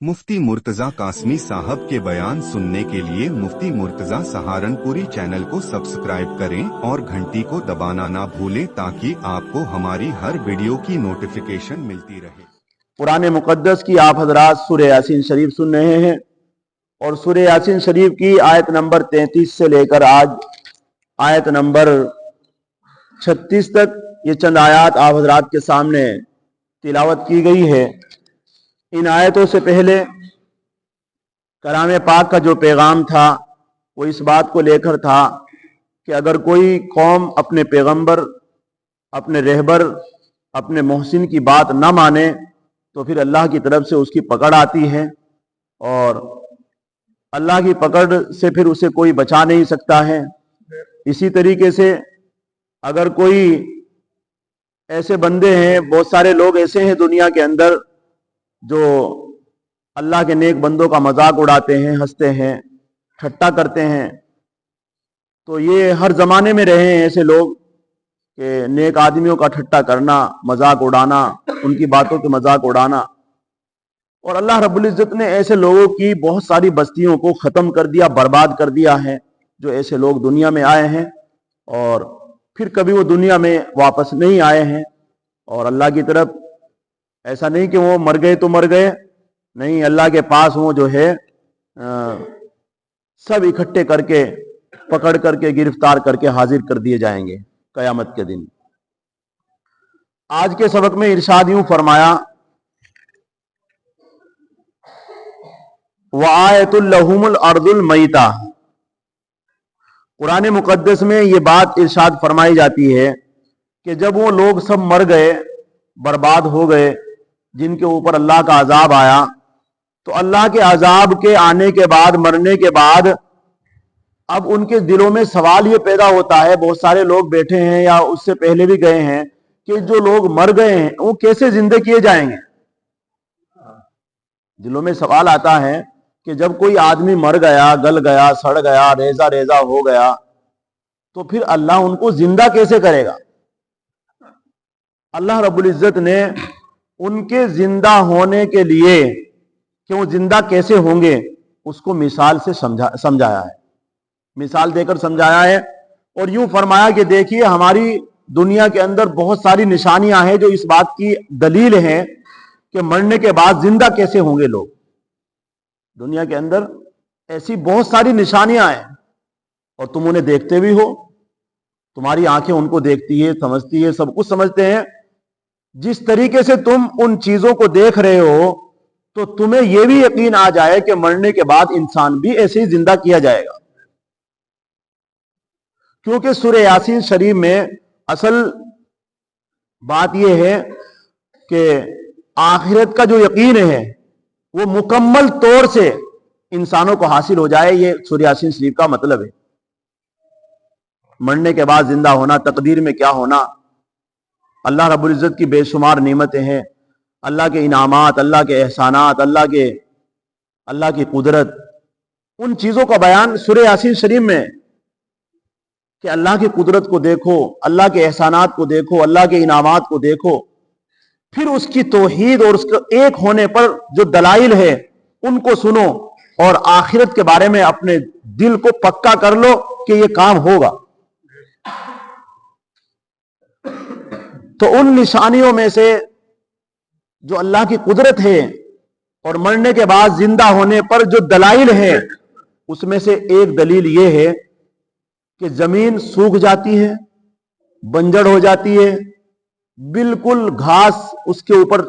मुफ्ती मुर्तजा कासमी साहब के बयान सुनने के लिए मुफ्ती मुर्तजा सहारनपुरी चैनल को सब्सक्राइब करें और घंटी को दबाना ना भूलें ताकि आपको हमारी हर वीडियो की नोटिफिकेशन मिलती रहे। कुरान मुकद्दस की आप हजरात सूरह यासीन शरीफ सुन रहे हैं और सूरह यासीन शरीफ की आयत नंबर 33 से लेकर आज आयत नंबर 36 तक ये चंद आयत आप हजरात के सामने तिलावत की गई है। इन आयतों से पहले कलाम पाक का जो पैगाम था वो इस बात को लेकर था कि अगर कोई कौम अपने पैगंबर, अपने रहबर, अपने मोहसिन की बात ना माने तो फिर अल्लाह की तरफ से उसकी पकड़ आती है और अल्लाह की पकड़ से फिर उसे कोई बचा नहीं सकता है। इसी तरीके से अगर कोई ऐसे बंदे हैं, बहुत सारे लोग ऐसे हैं दुनिया के अंदर जो अल्लाह के नेक बंदों का मजाक उड़ाते हैं, हंसते हैं, ठट्टा करते हैं। तो ये हर जमाने में रहे हैं ऐसे लोग कि नेक आदमियों का ठट्टा करना, मजाक उड़ाना, उनकी बातों के मजाक उड़ाना। और अल्लाह रब्बुल इज्जत ने ऐसे लोगों की बहुत सारी बस्तियों को ख़त्म कर दिया, बर्बाद कर दिया है। जो ऐसे लोग दुनिया में आए हैं और फिर कभी वो दुनिया में वापस नहीं आए हैं और अल्लाह की तरफ ऐसा नहीं कि वो मर गए तो मर गए, नहीं, अल्लाह के पास वो जो है सब इकट्ठे करके, पकड़ करके, गिरफ्तार करके हाजिर कर दिए जाएंगे कयामत के दिन। आज के सबक में इरशाद यूं फरमाया, वआयतुल लहुमुल अर्दुल मैता। कुरान मुकद्दस में ये बात इरशाद फरमाई जाती है कि जब वो लोग सब मर गए, बर्बाद हो गए, जिनके ऊपर अल्लाह का अजाब आया, तो अल्लाह के अजाब के आने के बाद, मरने के बाद अब उनके दिलों में सवाल ये पैदा होता है, बहुत सारे लोग बैठे हैं या उससे पहले भी गए हैं, कि जो लोग मर गए हैं वो कैसे जिंदे किए जाएंगे। दिलों में सवाल आता है कि जब कोई आदमी मर गया, गल गया, सड़ गया, रेजा रेजा हो गया, तो फिर अल्लाह उनको जिंदा कैसे करेगा। अल्लाह रब्बुल इज्जत ने उनके जिंदा होने के लिए कि वो जिंदा कैसे होंगे उसको मिसाल से समझाया है, मिसाल देकर समझाया है। और यूं फरमाया कि देखिए, हमारी दुनिया के अंदर बहुत सारी निशानियां हैं जो इस बात की दलील हैं कि मरने के बाद जिंदा कैसे होंगे लोग। दुनिया के अंदर ऐसी बहुत सारी निशानियां हैं और तुम उन्हें देखते भी हो, तुम्हारी आंखें उनको देखती है, समझती है, सब कुछ समझते हैं। जिस तरीके से तुम उन चीजों को देख रहे हो तो तुम्हें यह भी यकीन आ जाए कि मरने के बाद इंसान भी ऐसे ही जिंदा किया जाएगा। क्योंकि सूरह यासीन शरीफ में असल बात यह है कि आखिरत का जो यकीन है वो मुकम्मल तौर से इंसानों को हासिल हो जाए, ये सूरह यासीन शरीफ का मतलब है। मरने के बाद जिंदा होना, तकदीर में क्या होना, अल्लाह रब्बुल इज्जत की बेशुमार नेमतें हैं, अल्लाह के इनामात, अल्लाह के एहसानात, अल्लाह की कुदरत, उन चीजों का बयान सूरह यासीन शरीफ में कि अल्लाह की कुदरत को देखो, अल्लाह के एहसानात को देखो, अल्लाह के इनामात को देखो, फिर उसकी तौहीद और उसके एक होने पर जो दलाइल है उनको सुनो और आखिरत के बारे में अपने दिल को पक्का कर लो कि ये काम होगा। तो उन निशानियों में से जो अल्लाह की कुदरत है और मरने के बाद जिंदा होने पर जो दलाइल है, उसमें से एक दलील ये है कि जमीन सूख जाती है, बंजर हो जाती है, बिल्कुल घास, उसके ऊपर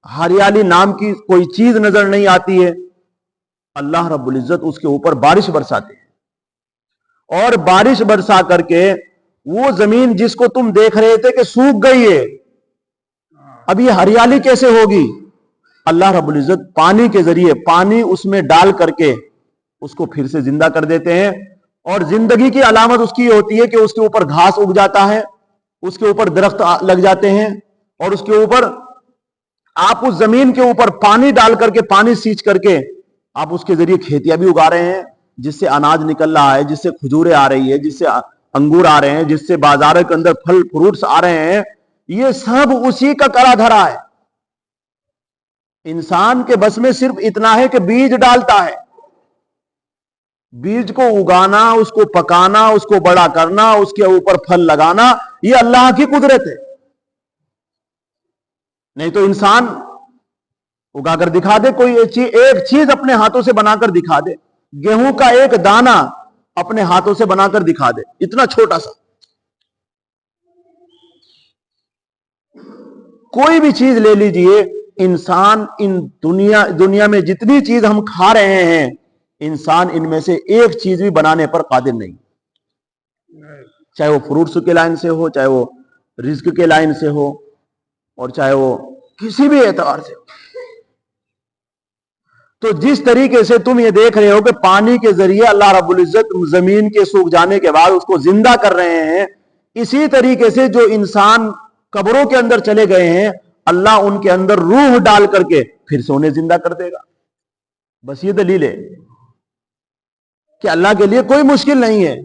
हरियाली नाम की कोई चीज नजर नहीं आती है। अल्लाह रब्बुल इज्जत उसके ऊपर बारिश बरसाते हैं और बारिश बरसा करके वो जमीन जिसको तुम देख रहे थे कि सूख गई है, अब ये हरियाली कैसे होगी। अल्लाह रब्बुल इज्जत पानी के जरिए, पानी उसमें डाल करके उसको फिर से जिंदा कर देते हैं। और जिंदगी की अलामत उसकी होती है कि उसके ऊपर घास उग जाता है, उसके ऊपर दरख्त लग जाते हैं और उसके ऊपर आप उस जमीन के ऊपर पानी डाल करके, पानी सींच करके आप उसके जरिए खेतियां भी उगा रहे हैं, जिससे अनाज निकल रहा है, जिससे खजूरें आ रही है, जिससे अंगूर आ रहे हैं, जिससे बाजार के अंदर फल फ्रूट्स आ रहे हैं। ये सब उसी का करा धरा है। इंसान के बस में सिर्फ इतना है कि बीज डालता है, बीज को उगाना, उसको पकाना, उसको बड़ा करना, उसके ऊपर फल लगाना, ये अल्लाह की कुदरत है। नहीं तो इंसान उगाकर दिखा दे, कोई एक चीज अपने हाथों से बनाकर दिखा दे, गेहूं का एक दाना अपने हाथों से बनाकर दिखा दे, इतना छोटा सा। कोई भी चीज ले लीजिए, इंसान इन दुनिया में जितनी चीज हम खा रहे हैं, इंसान इनमें से एक चीज भी बनाने पर कादिर नहीं, चाहे वो फ्रूट्स के लाइन से हो, चाहे वो रिज्क के लाइन से हो, और चाहे वो किसी भी एतबार से हो। तो जिस तरीके से तुम ये देख रहे हो कि पानी के जरिए अल्लाह रब्बुल इज्जत जमीन के सूख जाने के बाद उसको जिंदा कर रहे हैं, इसी तरीके से जो इंसान कब्रों के अंदर चले गए हैं, अल्लाह उनके अंदर रूह डाल करके फिर से उन्हें जिंदा कर देगा। बस ये दलील है कि अल्लाह के लिए कोई मुश्किल नहीं है।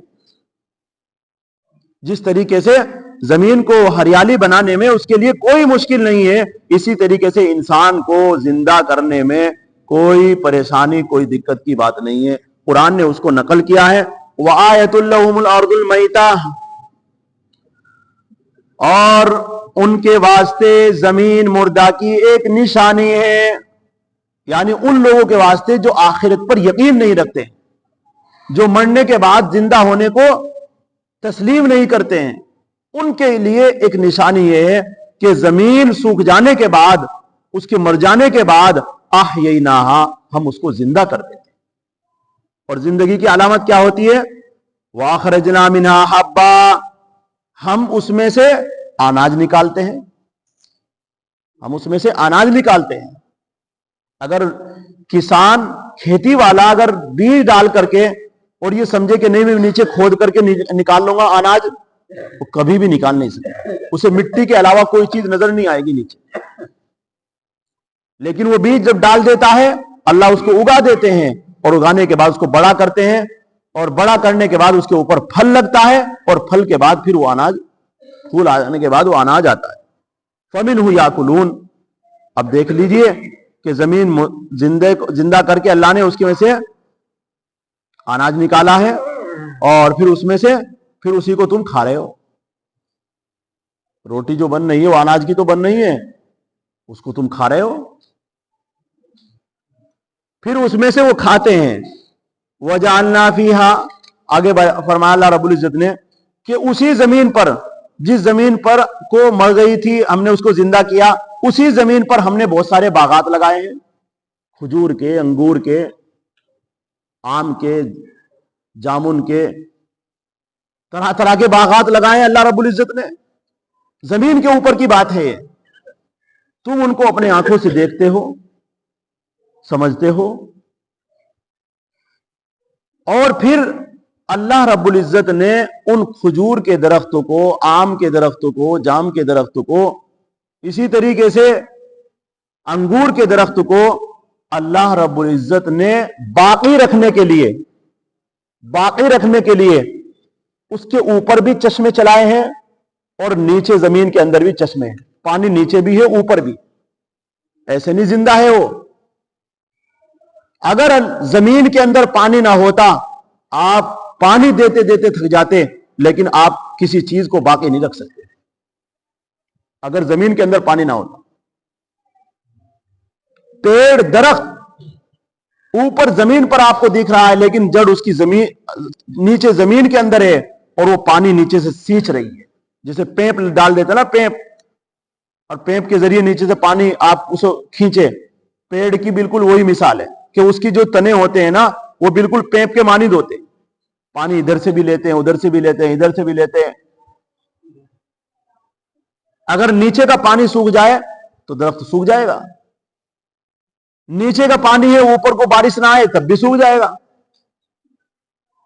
जिस तरीके से जमीन को हरियाली बनाने में उसके लिए कोई मुश्किल नहीं है, इसी तरीके से इंसान को जिंदा करने में कोई परेशानी, कोई दिक्कत की बात नहीं है। कुरान ने उसको नकल किया है, व आयतुल लहुमुल अर्दुल मैता, और उनके वास्ते जमीन मुर्दा की एक निशानी है। यानी उन लोगों के वास्ते जो आखिरत पर यकीन नहीं रखते, जो मरने के बाद जिंदा होने को तस्लीम नहीं करते हैं, उनके लिए एक निशानी यह है कि जमीन सूख जाने के बाद, उसके मर जाने के बाद अहयैनाहा, हम उसको जिंदा कर देते हैं। और जिंदगी की अलामत क्या होती है? वाखरजना मिनहा हब्बा, हम उसमें से अनाज निकालते हैं, हम उसमें से अनाज निकालते हैं। अगर किसान, खेती वाला अगर बीज डाल करके और ये समझे कि नहीं मैं नीचे खोद करके निकाल लूंगा अनाज, वो कभी भी निकाल नहीं सकता, उसे मिट्टी के अलावा कोई चीज नजर नहीं आएगी नीचे। लेकिन वो बीज जब डाल देता है, अल्लाह उसको उगा देते हैं, और उगाने के बाद उसको बड़ा करते हैं, और बड़ा करने के बाद उसके ऊपर फल लगता है, और फल के बाद फिर वो अनाज, फूल आ जाने के बाद वो अनाज आता है। फमिनहु याकुलून, अब देख लीजिए कि जमीन जिंदा करके अल्लाह ने उसके में से अनाज निकाला है, और फिर उसमें से फिर उसी को तुम खा रहे हो। रोटी जो बन रही है वो अनाज की तो बन रही है, उसको तुम खा रहे हो, फिर उसमें से वो खाते हैं। वजालना फीहा, आगे फरमाया अल्लाह रब्बुल इज्जत ने कि उसी जमीन पर, जिस जमीन पर को मर गई थी हमने उसको जिंदा किया, उसी जमीन पर हमने बहुत सारे बागात लगाए हैं, खजूर के, अंगूर के, आम के, जामुन के, तरह तरह के बागात लगाए अल्लाह रब्बुल इज्जत ने। जमीन के ऊपर की बात है, तुम उनको अपने आंखों से देखते हो, समझते हो, और फिर अल्लाह रब्बुल इज्जत ने उन खजूर के दरख्तों को, आम के दरख्तों को, जाम के दरख्तों को, इसी तरीके से अंगूर के दरख्त को अल्लाह रब्बुल इज्जत ने बाकी रखने के लिए उसके ऊपर भी चश्मे चलाए हैं, और नीचे जमीन के अंदर भी चश्मे हैं। पानी नीचे भी है, ऊपर भी, ऐसे नहीं जिंदा है वो। अगर जमीन के अंदर पानी ना होता, आप पानी देते देते थक जाते, लेकिन आप किसी चीज को बाकी नहीं रख सकते अगर जमीन के अंदर पानी ना होता। पेड़, दरख्त ऊपर जमीन पर आपको दिख रहा है, लेकिन जड़ उसकी नीचे जमीन के अंदर है, और वो पानी नीचे से सींच रही है। जैसे पेंप डाल देता ना, पेंप, और पेंप के जरिए नीचे से पानी आप उसको खींचे, पेड़ की बिल्कुल वही मिसाल है कि उसकी जो तने होते हैं ना, वो बिल्कुल पेंप के मानिंद होते हैं। पानी इधर से भी लेते हैं, उधर से भी लेते हैं, इधर से भी लेते हैं। अगर नीचे का पानी सूख जाए तो दरख्त सूख जाएगा, नीचे का पानी है, ऊपर को बारिश ना आए तब भी सूख जाएगा।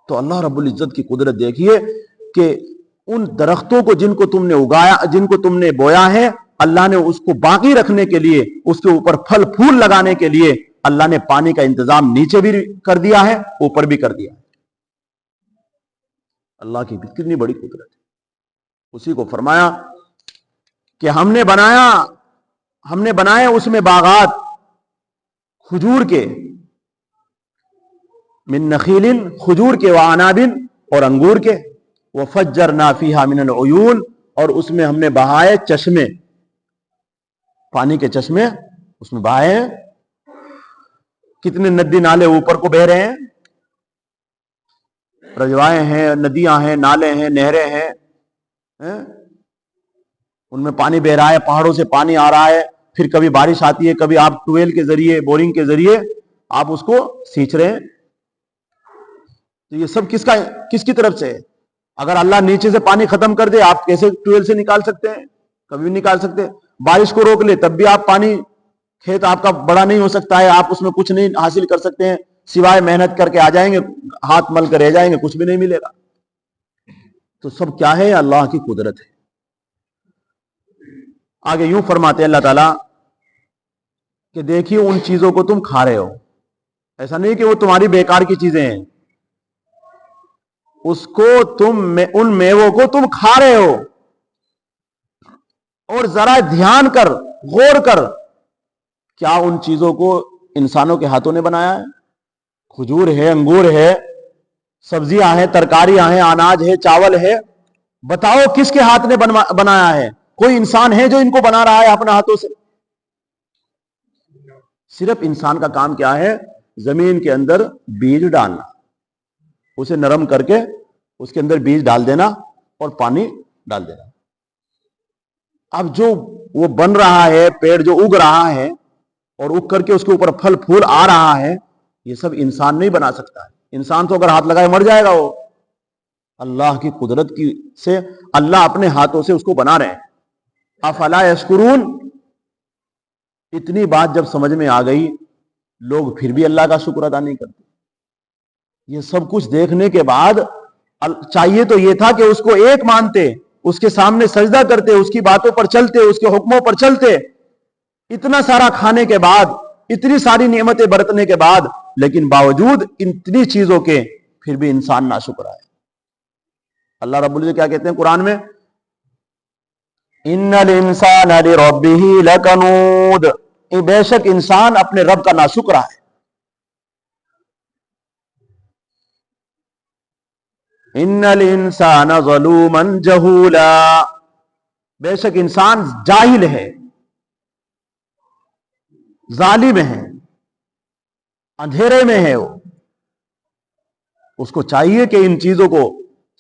तो अल्लाह रब्बुल इज्जत की कुदरत देखिए कि उन दरख्तों को जिनको तुमने उगाया, जिनको तुमने बोया है, अल्लाह ने उसको बाकी रखने के लिए, उसके ऊपर फल फूल लगाने के लिए अल्लाह ने पानी का इंतजाम नीचे भी कर दिया है, ऊपर भी कर दिया है। अल्लाह की कितनी बड़ी कुदरत है। उसी को फरमाया कि हमने बनाए उसमें बागात, खजूर के, मिन नखीलिन, खजूर के, व अनाबिन, और अंगूर के, व फज्जरना फीहा मिनल उयून, और उसमें हमने बहाए चश्मे, पानी के चश्मे उसमें बहाए हैं। कितने नदी नाले ऊपर को बह रहे हैं, रजवाएं हैं, नदियां हैं, नाले हैं, नहरें हैं, उनमें पानी बह रहा है, पहाड़ों से पानी आ रहा है, फिर कभी बारिश आती है, कभी आप ट्यूबवेल के जरिए, बोरिंग के जरिए आप उसको सींच रहे हैं। तो ये सब किसकी तरफ से है? अगर अल्लाह नीचे से पानी खत्म कर दे, आप कैसे ट्यूबवेल से निकाल सकते हैं? कभी भी निकाल सकते। बारिश को रोक ले तब भी आप पानी, खेत आपका बड़ा नहीं हो सकता है, आप उसमें कुछ नहीं हासिल कर सकते हैं, सिवाय मेहनत करके आ जाएंगे, हाथ मल कर रह जाएंगे, कुछ भी नहीं मिलेगा। तो सब क्या है? अल्लाह की कुदरत है। आगे यूं फरमाते हैं अल्लाह ताला कि देखिए उन चीजों को तुम खा रहे हो, ऐसा नहीं कि वो तुम्हारी बेकार की चीजें हैं, उसको उन मेवों को तुम खा रहे हो। और जरा ध्यान कर, गौर कर, क्या उन चीजों को इंसानों के हाथों ने बनाया है? खजूर है, अंगूर है, सब्जियां हैं, तरकारियां हैं, अनाज है, चावल है, बताओ किसके हाथ ने बनाया है? कोई इंसान है जो इनको बना रहा है अपने हाथों से? सिर्फ इंसान का काम क्या है? जमीन के अंदर बीज डालना, उसे नरम करके उसके अंदर बीज डाल देना और पानी डाल देना। अब जो वो बन रहा है, पेड़ जो उग रहा है और उग करके उसके ऊपर फल फूल आ रहा है, ये सब इंसान नहीं बना सकता है। इंसान तो अगर हाथ लगाए मर जाएगा वो। अल्लाह की कुदरत की से अल्लाह अपने हाथों से उसको बना रहे हैं। अफला यशकुरून। इतनी बात जब समझ में आ गई, लोग फिर भी अल्लाह का शुक्र अदा नहीं करते। ये सब कुछ देखने के बाद चाहिए तो ये था कि उसको एक मानते, उसके सामने सजदा करते, उसकी बातों पर चलते, उसके हुक्मों पर चलते। इतना सारा खाने के बाद, इतनी सारी नियमतें बरतने के बाद, लेकिन बावजूद इतनी चीजों के फिर भी इंसान नाशुक्र है। अल्लाह रब्बुल इज्जत क्या कहते हैं कुरान में? इन्नल इंसान लिरब्बिही लकनूद। बेशक इंसान अपने रब का नाशुक्र है। इन्नल इंसान ज़लूमन जहूला। बेशक इंसान जाहिल है, जालिम है, अंधेरे में है। उसको चाहिए कि इन चीजों को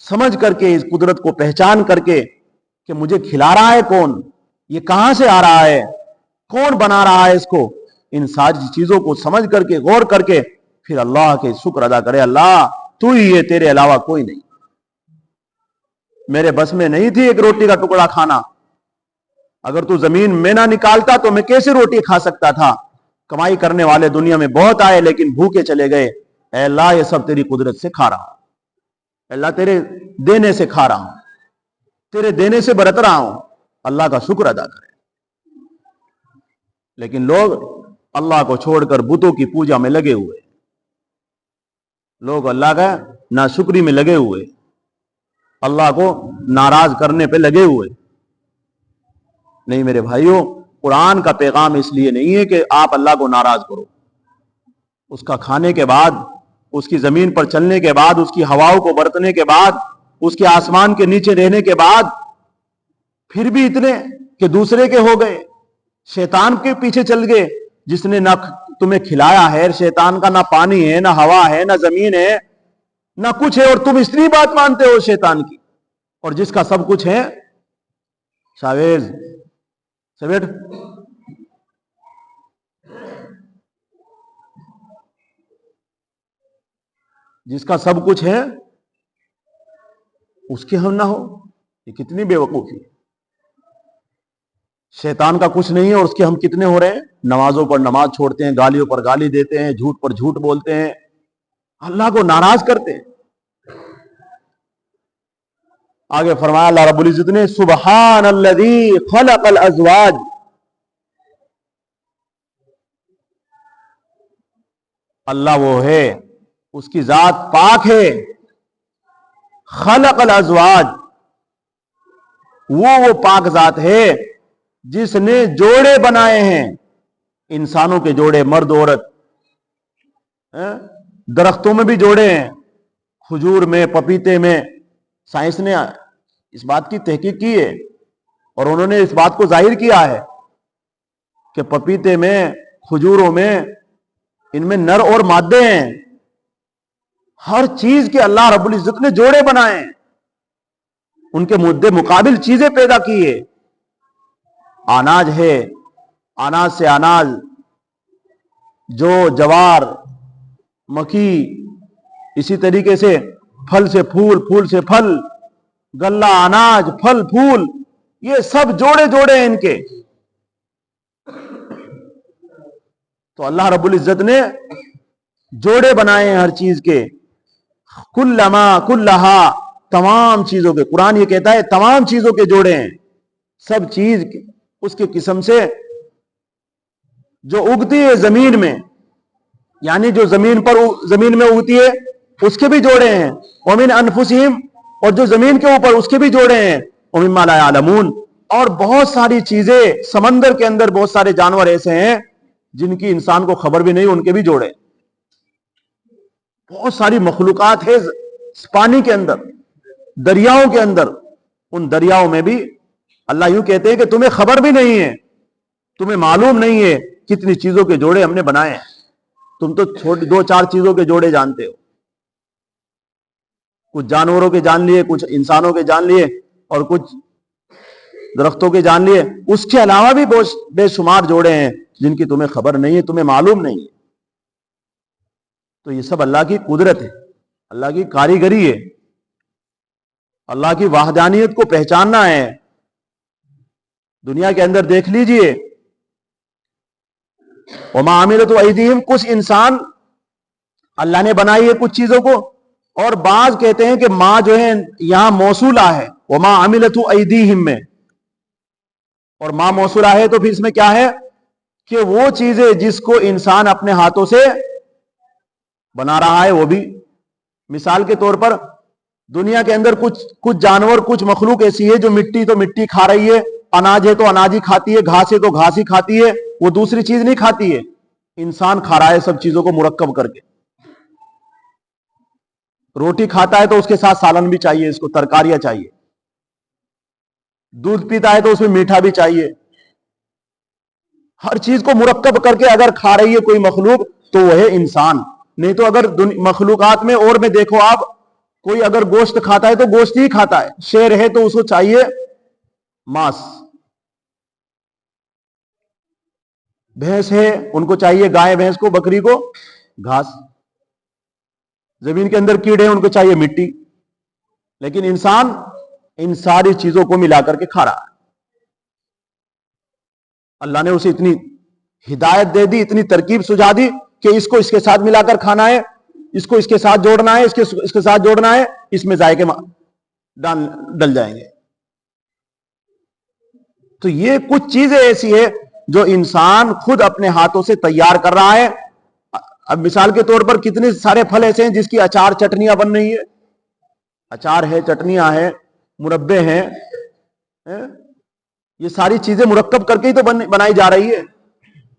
समझ करके, इस कुदरत को पहचान करके कि मुझे खिला रहा है कौन, ये कहां से आ रहा है, कौन बना रहा है इसको, इन सारी चीजों को समझ करके, गौर करके फिर अल्लाह के शुक्र अदा करे। अल्लाह तू ही है, तेरे अलावा कोई नहीं। मेरे बस में नहीं थी एक रोटी का टुकड़ा खाना, अगर तू जमीन में ना निकालता तो मैं कैसे रोटी खा सकता था? कमाई करने वाले दुनिया में बहुत आए लेकिन भूखे चले गए। ऐ अल्लाह ये सब तेरी कुदरत से खा रहा हूं, अल्लाह तेरे देने से खा रहा हूं, तेरे देने से बरत रहा हूं। अल्लाह का शुक्र अदा करें। लेकिन लोग अल्लाह को छोड़कर बुतों की पूजा में लगे हुए, लोग अल्लाह का नाशुक्री में लगे हुए, अल्लाह को नाराज करने पे लगे हुए। नहीं मेरे भाइयों, कुरान का पैगाम इसलिए नहीं है कि आप अल्लाह को नाराज करो। उसका खाने के बाद, उसकी जमीन पर चलने के बाद, उसकी हवाओं को बरतने के बाद, उसके आसमान के नीचे रहने के बाद फिर भी इतने कि दूसरे के हो गए, शैतान के पीछे चल गए, जिसने ना तुम्हें खिलाया है, शैतान का ना पानी है, ना हवा है, ना जमीन है, ना कुछ है, और तुम इतनी बात मानते हो शैतान की। और जिसका सब कुछ है, शावेज सवेट जिसका सब कुछ है उसके हम ना हो, ये कितनी बेवकूफी। शैतान का कुछ नहीं है और उसके हम कितने हो रहे हैं? नमाजों पर नमाज छोड़ते हैं, गालियों पर गाली देते हैं, झूठ पर झूठ बोलते हैं, अल्लाह को नाराज करते हैं। आगे फरमाया अल्लाह रब्बुल इज्जत ने, सुब्हानल्लज़ी खलक़ल अज़वाज। अल्लाह वो है, उसकी जात पाक है। खलक़ल अज़वाज, वो पाक जात है जिसने जोड़े बनाए हैं, इंसानों के जोड़े, मर्द औरत, درختوں میں بھی جوڑے ہیں، کھجور میں، پپیتے میں۔ سائنس نے اس بات کی تحقیق کی ہے اور انہوں نے اس بات کو ظاہر کیا ہے کہ پپیتے میں، کھجوروں میں، ان میں نر اور مادے ہیں۔ ہر چیز کے اللہ رب العزت نے جوڑے بنائے ہیں، ان کے مدے مقابل چیزیں پیدا کی ہے۔ اناج ہے، اناج سے اناج، جو جوار، مکھی، اسی طریقے سے پھل سے پھول، پھول سے پھل، غلہ، اناج، پھل، پھول، یہ سب جوڑے جوڑے ہیں ان کے۔ تو اللہ رب العزت نے جوڑے بنائے ہیں ہر چیز کے۔ کلما کلہا، تمام چیزوں کے، قرآن یہ کہتا ہے تمام چیزوں کے جوڑے ہیں۔ سب چیز اس کے قسم سے جو اگتی ہے زمین میں، یعنی جو زمین میں اگتی ہے اس کے بھی جوڑے ہیں۔ ومن انفسہم، اور جو زمین کے اوپر اس کے بھی جوڑے ہیں۔ ومما لا یعلمون، اور بہت ساری چیزیں سمندر کے اندر، بہت سارے جانور ایسے ہیں جن کی انسان کو خبر بھی نہیں، ان کے بھی جوڑے۔ بہت ساری مخلوقات ہے پانی کے اندر، دریاؤں کے اندر، ان دریاؤں میں بھی اللہ یوں کہتے ہیں کہ تمہیں خبر بھی نہیں ہے، تمہیں معلوم نہیں ہے کتنی چیزوں کے جوڑے ہم نے بنائے ہیں۔ تم تو دو چار چیزوں کے جوڑے جانتے ہو، کچھ جانوروں کے جان لیے، کچھ انسانوں کے جان لیے، اور کچھ درختوں کے جان لیے۔ اس کے علاوہ بھی بے شمار جوڑے ہیں جن کی تمہیں خبر نہیں ہے، تمہیں معلوم نہیں ہے۔ تو یہ سب اللہ کی قدرت ہے، اللہ کی کاریگری ہے، اللہ کی وحدانیت کو پہچاننا ہے۔ دنیا کے اندر دیکھ لیجئے، وما عملت ایدیہم، کچھ انسان اللہ نے بنائی ہے کچھ چیزوں کو، اور بعض کہتے ہیں کہ ماں جو ہے یہاں موصولہ ہے وما عملت ایدیہم میں، اور ماں موصولہ ہے تو پھر اس میں کیا ہے کہ وہ چیزیں جس کو انسان اپنے ہاتھوں سے بنا رہا ہے وہ بھی۔ مثال کے طور پر دنیا کے اندر کچھ جانور، کچھ مخلوق ایسی ہے جو مٹی تو مٹی کھا رہی ہے، اناج ہے تو اناج ہی کھاتی ہے، گھاس ہے تو گھاس ہی کھاتی ہے، وہ دوسری چیز نہیں کھاتی ہے۔ انسان کھا رہا ہے سب چیزوں کو مرکب کر کے۔ روٹی کھاتا ہے تو اس کے ساتھ سالن بھی چاہیے، اس کو ترکاریاں چاہیے۔ دودھ پیتا ہے تو اس میں میٹھا بھی چاہیے۔ ہر چیز کو مرکب کر کے اگر کھا رہی ہے کوئی مخلوق تو وہ ہے انسان۔ نہیں تو اگر مخلوقات میں اور میں دیکھو آپ، کوئی اگر گوشت کھاتا ہے تو گوشت ہی کھاتا ہے، شیر ہے تو اس کو چاہیے ماس، بھینس ہے ان کو چاہیے، گائے بھینس کو، بکری کو گھاس، زمین کے اندر کیڑے ہیں ان کو چاہیے مٹی۔ لیکن انسان ان ساری چیزوں کو ملا کر کے کھا رہا ہے۔ اللہ نے اسے اتنی ہدایت دے دی، اتنی ترکیب سجا دی کہ اس کو اس کے ساتھ ملا کر کھانا ہے، اس کو اس کے ساتھ جوڑنا ہے، اس کے ساتھ جوڑنا ہے، اس میں ذائقے ڈل جائیں گے۔ تو یہ کچھ چیزیں ایسی ہے جو انسان خود اپنے ہاتھوں سے تیار کر رہا ہے۔ اب مثال کے طور پر کتنے سارے پھل ایسے ہیں جس کی اچار چٹنیاں بن رہی ہے، اچار ہے، چٹنیاں ہیں، مربے ہیں، یہ ساری چیزیں مرکب کر کے ہی تو بنائی جا رہی ہے،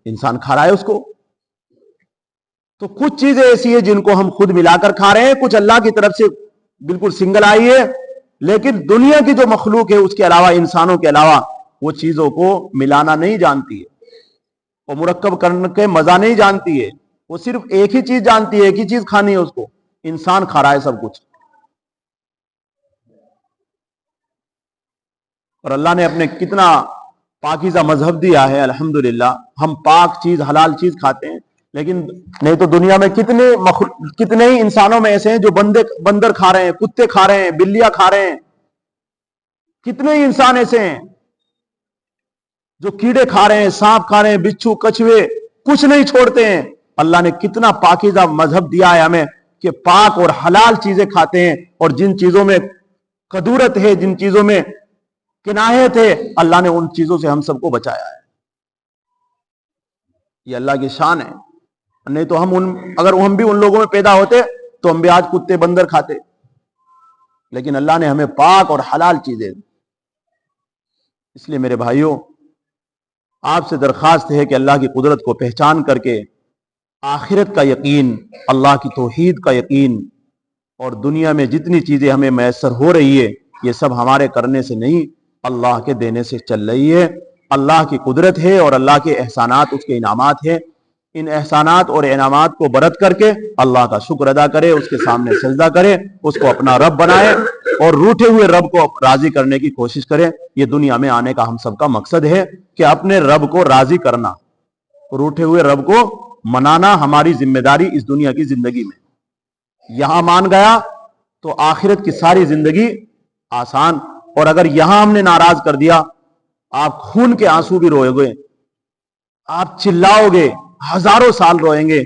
انسان کھا رہا ہے اس کو۔ تو کچھ چیزیں ایسی ہیں جن کو ہم خود ملا کر کھا رہے ہیں، کچھ اللہ کی طرف سے بالکل سنگل آئی ہے، لیکن دنیا کی جو مخلوق ہے اس کے علاوہ، انسانوں کے علاوہ، وہ چیزوں کو ملانا نہیں جانتی ہے، وہ مرکب کرنے کے مزہ نہیں جانتی ہے، وہ صرف ایک ہی چیز جانتی ہے، ایک ہی چیز کھانی ہے اس کو۔ انسان کھا رہا ہے سب کچھ، اور اللہ نے اپنے کتنا پاکیزہ مذہب دیا ہے، الحمدللہ۔ ہم پاک چیز، حلال چیز کھاتے ہیں، لیکن نہیں تو دنیا میں کتنے ہی انسانوں میں ایسے ہیں جو بندر کھا رہے ہیں، کتے کھا رہے ہیں، بلیاں کھا رہے ہیں۔ کتنے ہی انسان ایسے ہیں جو کیڑے کھا رہے ہیں، سانپ کھا رہے ہیں، بچھو، کچھوے، کچھ نہیں چھوڑتے ہیں۔ اللہ نے کتنا پاکیزہ مذہب دیا ہے ہمیں کہ پاک اور حلال چیزیں کھاتے ہیں، اور جن چیزوں میں کدورت ہے، جن چیزوں میں کنایت ہے، اللہ نے ان چیزوں سے ہم سب کو بچایا ہے۔ یہ اللہ کی شان ہے۔ نہیں تو اگر ہم بھی ان لوگوں میں پیدا ہوتے تو ہم بھی آج کتے بندر کھاتے، لیکن اللہ نے ہمیں پاک اور حلال چیزیں۔ اس لیے میرے بھائیوں، آپ سے درخواست ہے کہ اللہ کی قدرت کو پہچان کر کے आखिरत का यकीन, अल्लाह की तौहीद का यकीन, और दुनिया में जितनी चीजें हमें मैसर हो रही है ये सब हमारे करने से नहीं, अल्लाह के देने से चल रही है। अल्लाह की कुदरत है और अल्लाह के एहसानात, उसके इनामात है। इन एहसानात और इनामात को बरत करके अल्लाह का शुक्र अदा करे, उसके सामने सजदा करे, उसको अपना रब बनाए और रूठे हुए रब को राजी करने की कोशिश करे। ये दुनिया में आने का हम सबका मकसद है कि अपने रब को राजी करना, रूठे हुए रब को मनाना हमारी जिम्मेदारी इस दुनिया की जिंदगी में। यहां मान गया तो आखिरत की सारी जिंदगी आसान, और अगर यहां हमने नाराज कर दिया, आप खून के आंसू भी रोएंगे, आप चिल्लाओगे, हजारों साल रोएंगे,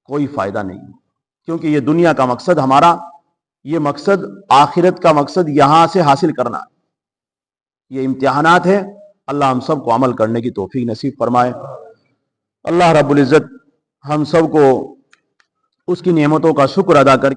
कोई फायदा नहीं। क्योंकि ये दुनिया का मकसद हमारा, ये मकसद आखिरत का मकसद यहां से हासिल करना है। ये इम्तिहानात है। अल्लाह हम सबको अमल करने की तौफीक नसीब फरमाए। अल्लाह रब्बुल इज्जत हम सबको उसकी नेमतों का शुक्र अदा कर